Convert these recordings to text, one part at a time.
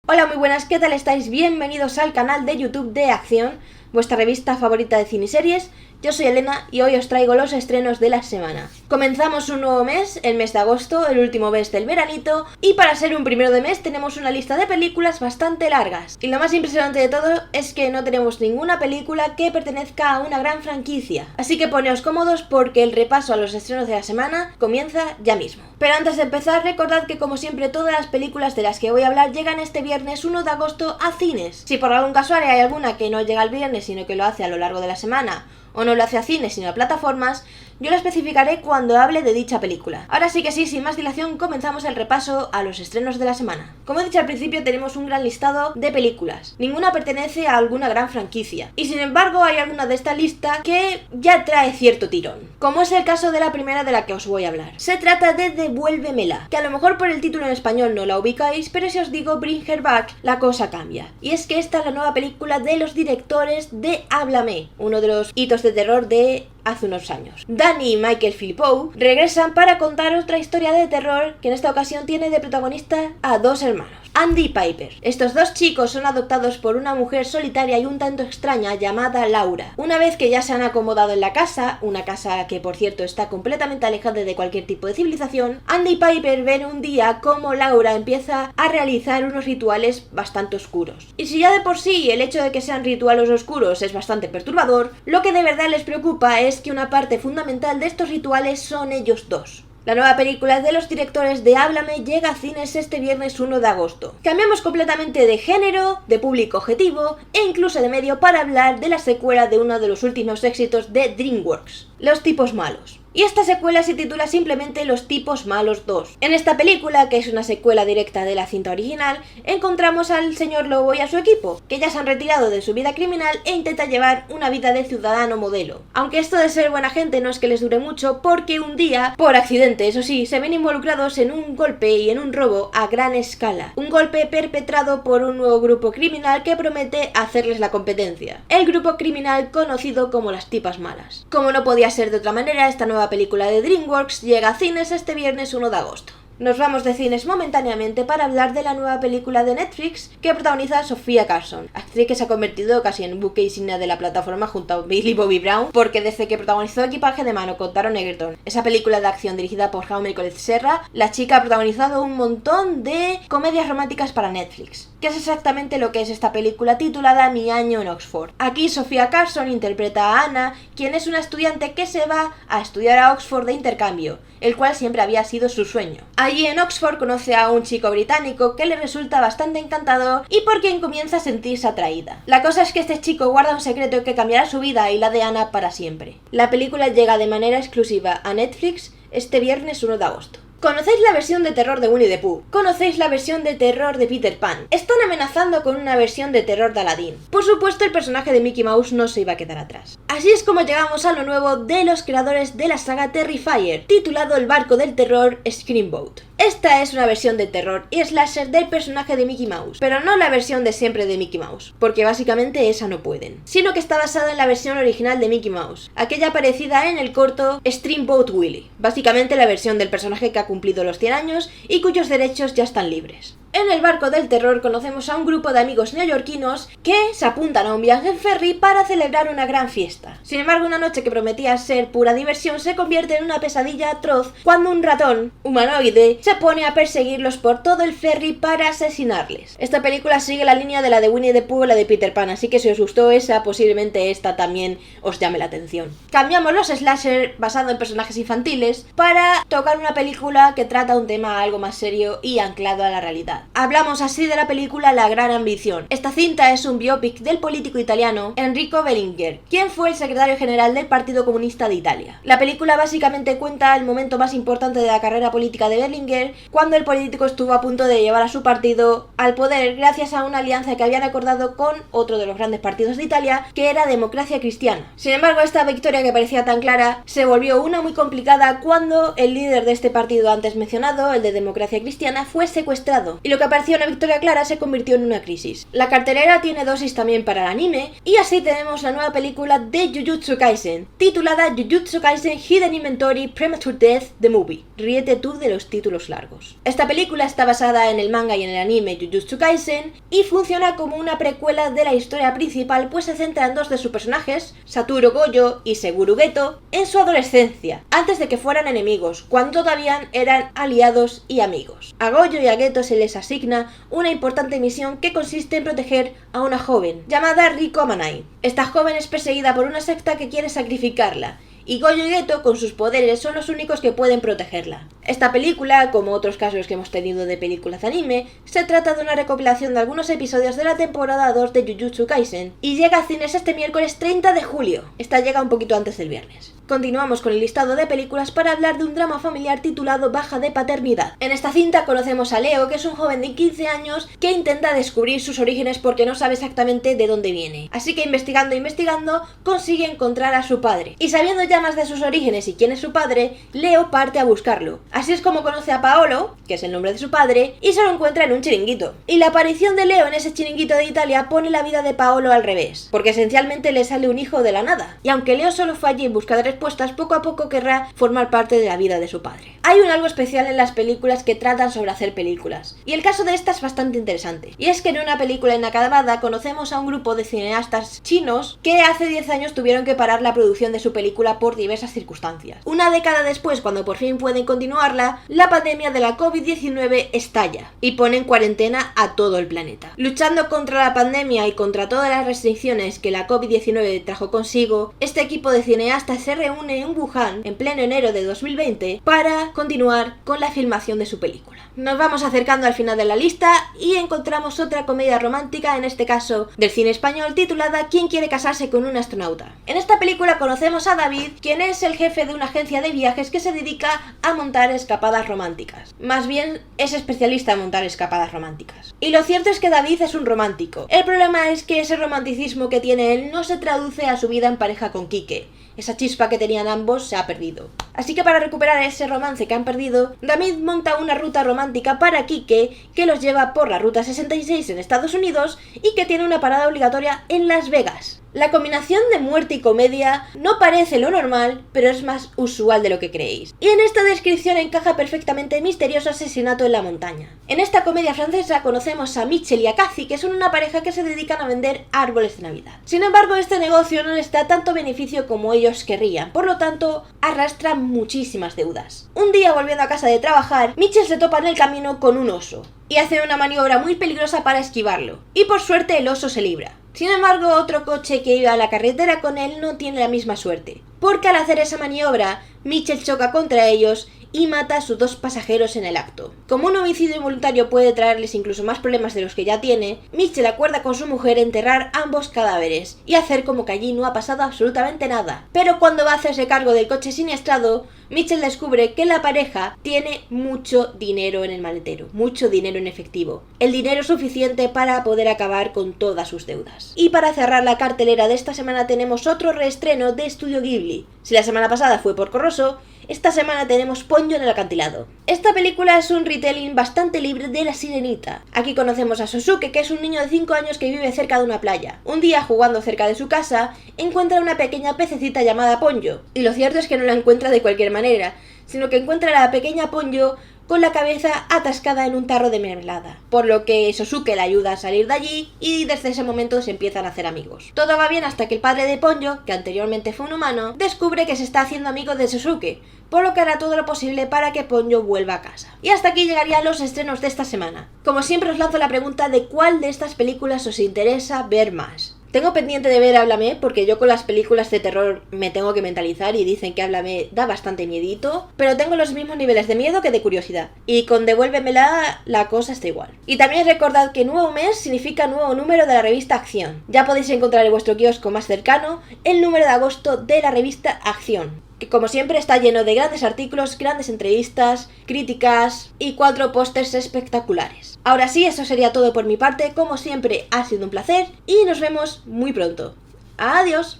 Hola, muy buenas, ¿qué tal estáis? Bienvenidos al canal de YouTube de Acción, vuestra revista favorita de cine y series. Yo soy Elena y hoy os traigo los estrenos de la semana. Comenzamos un nuevo mes, el mes de agosto, el último mes del veranito, y para ser un primero de mes tenemos una lista de películas bastante largas. Y lo más impresionante de todo es que no tenemos ninguna película que pertenezca a una gran franquicia. Así que poneos cómodos porque el repaso a los estrenos de la semana comienza ya mismo. Pero antes de empezar, recordad que como siempre todas las películas de las que voy a hablar llegan este viernes 1 de agosto a cines. Si por algún casualidad hay alguna que no llega el viernes sino que lo hace a lo largo de la semana, o no lo hace a cines sino a plataformas, yo lo especificaré cuando hable de dicha película. Ahora sí que sí, sin más dilación, comenzamos el repaso a los estrenos de la semana. Como he dicho al principio, tenemos un gran listado de películas. Ninguna pertenece a alguna gran franquicia. Y sin embargo, hay alguna de esta lista que ya trae cierto tirón. Como es el caso de la primera de la que os voy a hablar. Se trata de Devuélvemela, que a lo mejor por el título en español no la ubicáis, pero si os digo Bring Her Back, la cosa cambia. Y es que esta es la nueva película de los directores de Háblame, uno de los hitos de terror de hace unos años. Danny y Michael Philippou regresan para contar otra historia de terror que en esta ocasión tiene de protagonista a dos hermanos, Andy y Piper. Estos dos chicos son adoptados por una mujer solitaria y un tanto extraña llamada Laura. Una vez que ya se han acomodado en la casa, una casa que por cierto está completamente alejada de cualquier tipo de civilización, Andy y Piper ven un día cómo Laura empieza a realizar unos rituales bastante oscuros. Y si ya de por sí el hecho de que sean rituales oscuros es bastante perturbador, lo que de verdad les preocupa es que una parte fundamental de estos rituales son ellos dos. La nueva película de los directores de Háblame llega a cines este viernes 1 de agosto. Cambiamos completamente de género, de público objetivo e incluso de medio para hablar de la secuela de uno de los últimos éxitos de DreamWorks, Los tipos malos. Y esta secuela se titula simplemente Los tipos malos 2. En esta película, que es una secuela directa de la cinta original, encontramos al señor Lobo y a su equipo, que ya se han retirado de su vida criminal e intentan llevar una vida de ciudadano modelo. Aunque esto de ser buena gente no es que les dure mucho, porque un día, por accidente eso sí, se ven involucrados en un golpe y en un robo a gran escala. Un golpe perpetrado por un nuevo grupo criminal que promete hacerles la competencia. El grupo criminal conocido como las tipas malas. Como no podía ser de otra manera, esta nueva película de DreamWorks llega a cines este viernes 1 de agosto. Nos vamos de cines momentáneamente para hablar de la nueva película de Netflix que protagoniza Sofía Carson, actriz que se ha convertido casi en buque insignia de la plataforma junto a Millie Bobby Brown, porque desde que protagonizó Equipaje de mano con Taron Egerton, esa película de acción dirigida por Jaume Collet Serra, la chica ha protagonizado un montón de comedias románticas para Netflix, que es exactamente lo que es esta película titulada Mi año en Oxford. Aquí Sofía Carson interpreta a Anna, quien es una estudiante que se va a estudiar a Oxford de intercambio, el cual siempre había sido su sueño. Allí en Oxford conoce a un chico británico que le resulta bastante encantador y por quien comienza a sentirse atraída. La cosa es que este chico guarda un secreto que cambiará su vida y la de Anna para siempre. La película llega de manera exclusiva a Netflix este viernes 1 de agosto. ¿Conocéis la versión de terror de Winnie the Pooh? ¿Conocéis la versión de terror de Peter Pan? Están amenazando con una versión de terror de Aladdin. Por supuesto, el personaje de Mickey Mouse no se iba a quedar atrás. Así es como llegamos a lo nuevo de los creadores de la saga Terrifier, titulado El barco del terror Screamboat. Esta es una versión de terror y slasher del personaje de Mickey Mouse, pero no la versión de siempre de Mickey Mouse, porque básicamente esa no pueden, sino que está basada en la versión original de Mickey Mouse, aquella aparecida en el corto Steamboat Willie, básicamente la versión del personaje que ha cumplido los 100 años y cuyos derechos ya están libres. En el barco del terror conocemos a un grupo de amigos neoyorquinos que se apuntan a un viaje en ferry para celebrar una gran fiesta. Sin embargo, una noche que prometía ser pura diversión se convierte en una pesadilla atroz cuando un ratón humanoide se pone a perseguirlos por todo el ferry para asesinarles. Esta película sigue la línea de la de Winnie the Pooh o la de Peter Pan, así que si os gustó esa, posiblemente esta también os llame la atención. Cambiamos los slasher basado en personajes infantiles para tocar una película que trata un tema algo más serio y anclado a la realidad. Hablamos así de la película La gran ambición. Esta cinta es un biopic del político italiano Enrico Berlinguer, quien fue el secretario general del Partido Comunista de Italia. La película básicamente cuenta el momento más importante de la carrera política de Berlinguer, cuando el político estuvo a punto de llevar a su partido al poder gracias a una alianza que habían acordado con otro de los grandes partidos de Italia, que era Democracia Cristiana. Sin embargo, esta victoria que parecía tan clara se volvió una muy complicada cuando el líder de este partido antes mencionado, el de Democracia Cristiana, fue secuestrado. y lo que parecía una victoria clara se convirtió en una crisis. La cartelera tiene dosis también para el anime, y así tenemos la nueva película de Jujutsu Kaisen, titulada Jujutsu Kaisen Hidden Inventory Premature Death The Movie. Ríete tú de los títulos largos. Esta película está basada en el manga y en el anime Jujutsu Kaisen, y funciona como una precuela de la historia principal, pues se centra en dos de sus personajes, Satoru Gojo y Seguru Geto, en su adolescencia, antes de que fueran enemigos, cuando todavía eran aliados y amigos. A Gojo y a Geto se les asigna una importante misión que consiste en proteger a una joven llamada Riko Amanai. Esta joven es perseguida por una secta que quiere sacrificarla, y Gojo y Geto con sus poderes son los únicos que pueden protegerla. Esta película, como otros casos que hemos tenido de películas de anime, se trata de una recopilación de algunos episodios de la temporada 2 de Jujutsu Kaisen y llega a cines este miércoles 30 de julio. Esta llega un poquito antes del viernes. Continuamos con el listado de películas para hablar de un drama familiar titulado Baja de paternidad. En esta cinta conocemos a Leo, que es un joven de 15 años que intenta descubrir sus orígenes porque no sabe exactamente de dónde viene. Así que investigando consigue encontrar a su padre. Y sabiendo ya más de sus orígenes y quién es su padre, Leo parte a buscarlo. Así es como conoce a Paolo, que es el nombre de su padre, y se lo encuentra en un chiringuito. Y la aparición de Leo en ese chiringuito de Italia pone la vida de Paolo al revés, porque esencialmente le sale un hijo de la nada. Y aunque Leo solo fue allí en busca de respuestas, poco a poco querrá formar parte de la vida de su padre. Hay algo especial en las películas que tratan sobre hacer películas, y el caso de esta es bastante interesante. Y es que en una película inacabada conocemos a un grupo de cineastas chinos que hace 10 años tuvieron que parar la producción de su película por diversas circunstancias. Una década después, cuando por fin pueden continuarla, la pandemia de la COVID-19 estalla y pone en cuarentena a todo el planeta. Luchando contra la pandemia y contra todas las restricciones que la COVID-19 trajo consigo, este equipo de cineastas se reúne en Wuhan en pleno enero de 2020 para continuar con la filmación de su película. Nos vamos acercando al final de la lista y encontramos otra comedia romántica, en este caso del cine español, titulada ¿Quién quiere casarse con un astronauta? En esta película conocemos a David, quien es el jefe de una agencia de viajes que se dedica a montar escapadas románticas. Más bien es especialista en montar escapadas románticas. Y lo cierto es que David es un romántico. El problema es que ese romanticismo que tiene él no se traduce a su vida en pareja con Quique. Esa chispa que tenían ambos se ha perdido. Así que para recuperar ese romance que han perdido, David monta una ruta romántica para Quique que los lleva por la Ruta 66 en Estados Unidos y que tiene una parada obligatoria en Las Vegas. La combinación de muerte y comedia no parece lo normal, pero es más usual de lo que creéis. Y en esta descripción encaja perfectamente el misterioso asesinato en la montaña. En esta comedia francesa conocemos a Mitchell y a Cathy, que son una pareja que se dedican a vender árboles de Navidad. Sin embargo, este negocio no les da tanto beneficio como ellos querrían, por lo tanto, arrastran muchísimas deudas. Un día, volviendo a casa de trabajar, Mitchell se topa en el camino con un oso y hace una maniobra muy peligrosa para esquivarlo, y por suerte el oso se libra. Sin embargo, otro coche que iba a la carretera con él no tiene la misma suerte, porque al hacer esa maniobra, Mitchell choca contra ellos y mata a sus dos pasajeros en el acto. Como un homicidio involuntario puede traerles incluso más problemas de los que ya tiene, Mitchell acuerda con su mujer enterrar ambos cadáveres y hacer como que allí no ha pasado absolutamente nada. Pero cuando va a hacerse cargo del coche siniestrado, Mitchell descubre que la pareja tiene mucho dinero en el maletero, mucho dinero en efectivo. El dinero suficiente para poder acabar con todas sus deudas. Y para cerrar la cartelera de esta semana tenemos otro reestreno de Estudio Ghibli. Si la semana pasada fue Porco Rosso, esta semana tenemos Ponyo en el acantilado. Esta película es un retelling bastante libre de La Sirenita. Aquí conocemos a Sosuke, que es un niño de 5 años que vive cerca de una playa. Un día, jugando cerca de su casa, encuentra una pequeña pececita llamada Ponyo. Y lo cierto es que no la encuentra de cualquier manera, sino que encuentra a la pequeña Ponyo con la cabeza atascada en un tarro de mermelada, por lo que Sosuke la ayuda a salir de allí y desde ese momento se empiezan a hacer amigos. Todo va bien hasta que el padre de Ponyo, que anteriormente fue un humano, descubre que se está haciendo amigo de Sosuke, por lo que hará todo lo posible para que Ponyo vuelva a casa. Y hasta aquí llegarían los estrenos de esta semana. Como siempre os lanzo la pregunta de cuál de estas películas os interesa ver más. Tengo pendiente de ver Háblame, porque yo con las películas de terror me tengo que mentalizar y dicen que Háblame da bastante miedito, pero tengo los mismos niveles de miedo que de curiosidad. Y con Devuélvemela la cosa está igual. Y también recordad que nuevo mes significa nuevo número de la revista Acción. Ya podéis encontrar en vuestro kiosco más cercano el número de agosto de la revista Acción, que como siempre está lleno de grandes artículos, grandes entrevistas, críticas y 4 pósters espectaculares. Ahora sí, eso sería todo por mi parte. Como siempre, ha sido un placer y nos vemos muy pronto. ¡Adiós!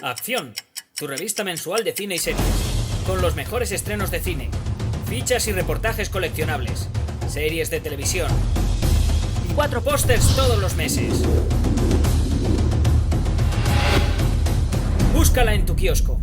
Acción, tu revista mensual de cine y series, con los mejores estrenos de cine, fichas y reportajes coleccionables, series de televisión y 4 pósters todos los meses. Búscala en tu kiosco.